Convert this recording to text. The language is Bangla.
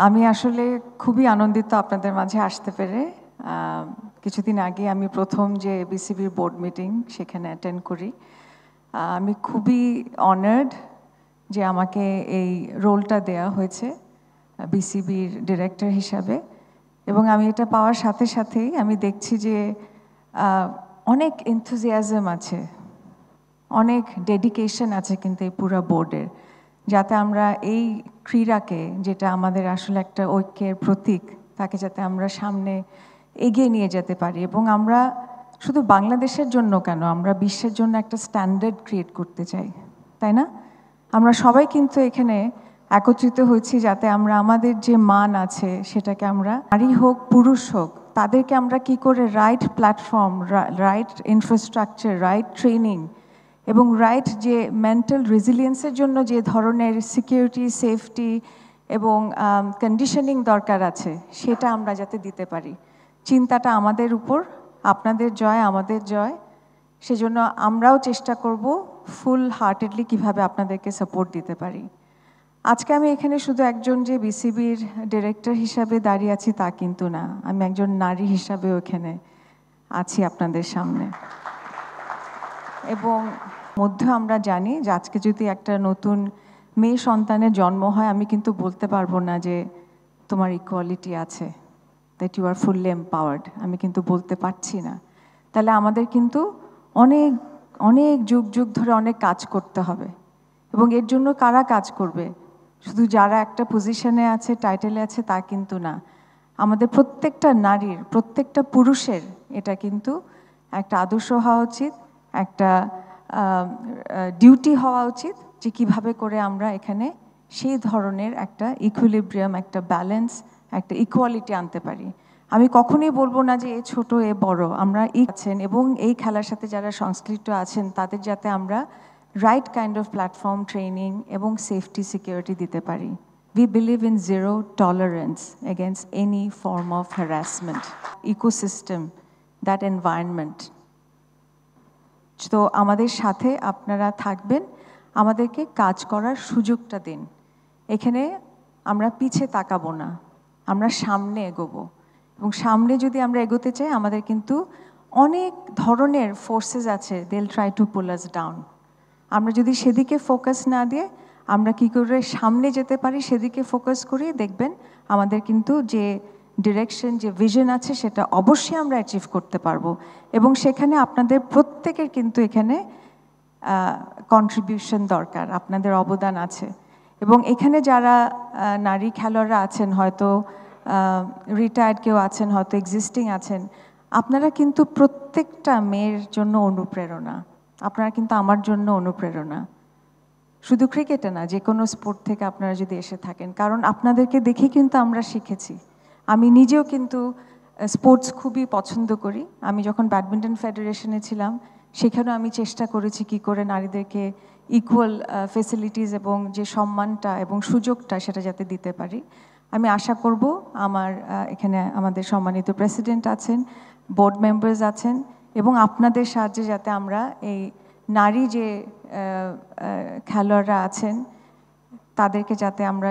আমি আসলে খুবই আনন্দিত আপনাদের মাঝে আসতে পেরে। কিছুদিন আগে আমি প্রথম যে বিসিবির বোর্ড মিটিং সেখানে অ্যাটেন্ড করি। আমি খুবই অনার্ড যে আমাকে এই রোলটা দেয়া হয়েছে বিসিবির ডিরেক্টর হিসাবে, এবং আমি এটা পাওয়ার সাথে সাথেই আমি দেখছি যে অনেক এনথুজিয়াজম আছে, অনেক ডেডিকেশন আছে কিন্তু এই পুরো বোর্ডের, যাতে আমরা এই ক্রীড়াকে, যেটা আমাদের আসলে একটা ঐক্যের প্রতীক, তাকে যাতে আমরা সামনে এগিয়ে নিয়ে যেতে পারি। এবং আমরা শুধু বাংলাদেশের জন্য কেন, আমরা বিশ্বের জন্য একটা স্ট্যান্ডার্ড ক্রিয়েট করতে চাই, তাই না? আমরা সবাই কিন্তু এখানে একত্রিত হয়েছি যাতে আমরা আমাদের যে মান আছে সেটাকে আমরা, নারী হোক পুরুষ হোক, তাদেরকে আমরা কি করে right platform, right infrastructure, right training এবং রাইট যে মেন্টাল রেজিলিয়েন্সের জন্য যে ধরনের সিকিউরিটি, সেফটি এবং কন্ডিশনিং দরকার আছে, সেটা আমরা যাতে দিতে পারি। চিন্তাটা আমাদের উপর, আপনাদের জয় আমাদের জয়। সেজন্য আমরাও চেষ্টা করব ফুল হার্টেডলি কিভাবে আপনাদেরকে সাপোর্ট দিতে পারি। আজকে আমি এখানে শুধু একজন যে বিসিবির ডিরেক্টর হিসাবে দাঁড়িয়ে আছি তা কিন্তু না, আমি একজন নারী হিসাবেও এখানে আছি আপনাদের সামনে। এবং মধ্যে আমরা জানি যে আজকে যদি একটা নতুন মেয়ে সন্তানের জন্ম হয়, আমি কিন্তু বলতে পারবো না যে তোমার ইকুয়ালিটি আছে, that you are fully empowered, আমি কিন্তু বলতে পারছি না। তাহলে আমাদের কিন্তু অনেক অনেক যুগ যুগ ধরে অনেক কাজ করতে হবে। এবং এর জন্য কারা কাজ করবে? শুধু যারা একটা পজিশনে আছে, টাইটেলে আছে তা কিন্তু না, আমাদের প্রত্যেকটা নারীর, প্রত্যেকটা পুরুষের এটা কিন্তু একটা আদর্শ হওয়া উচিত, একটা ডিউটি হওয়া উচিত যে কীভাবে করে আমরা এখানে সেই ধরনের একটা ইকুইলিব্রিয়াম, একটা ব্যালেন্স, একটা ইকুয়ালিটি আনতে পারি। আমি কখনোই বলবো না যে এ ছোট এ বড়, আমরা আছেন এবং এই খেলার সাথে যারা সংশ্লিষ্ট আছেন তাদের যাতে আমরা right kind of platform, training এবং সেফটি, সিকিউরিটি দিতে পারি। We believe in zero tolerance against any form of harassment, ecosystem, that environment. তো আমাদের সাথে আপনারা থাকবেন, আমাদেরকে কাজ করার সুযোগটা দিন। এখানে আমরা পিছে তাকাবো না, আমরা সামনে এগোবো। এবং সামনে যদি আমরা এগোতে চাই, আমাদের কিন্তু অনেক ধরনের ফোর্সেস আছে, they'll try to pull us down. আমরা যদি সেদিকে ফোকাস না দিয়ে আমরা কি করে সামনে যেতে পারি সেদিকে ফোকাস করি, দেখবেন আমাদের কিন্তু যে ডিরেকশন, যে ভিশন আছে সেটা অবশ্যই আমরা অ্যাচিভ করতে পারবো। এবং সেখানে আপনাদের প্রত্যেকের কিন্তু এখানে কন্ট্রিবিউশন দরকার, আপনাদের অবদান আছে। এবং এখানে যারা নারী খেলোয়াড়রা আছেন, হয়তো রিটায়ার্ড কেউ আছেন, হয়তো এক্সিস্টিং আছেন, আপনারা কিন্তু প্রত্যেকটা মেয়ের জন্য অনুপ্রেরণা, আপনারা কিন্তু আমার জন্য অনুপ্রেরণা। শুধু ক্রিকেটে না, যে কোনো স্পোর্ট থেকে আপনারা যদি এসে থাকেন, কারণ আপনাদেরকে দেখে কিন্তু আমরা শিখেছি। আমি নিজেও কিন্তু স্পোর্টস খুবই পছন্দ করি। আমি যখন ব্যাডমিন্টন ফেডারেশনে ছিলাম, সেখানেও আমি চেষ্টা করেছি কি করে নারীদেরকে ইকুয়াল ফেসিলিটিস এবং যে সম্মানটা এবং সুযোগটা সেটা যাতে দিতে পারি। আমি আশা করব আমার এখানে আমাদের সম্মানিত প্রেসিডেন্ট আছেন, বোর্ড মেম্বার্স আছেন, এবং আপনাদের সাহায্যে যাতে আমরা এই নারী যে খেলোয়াড়রা আছেন তাদেরকে যাতে আমরা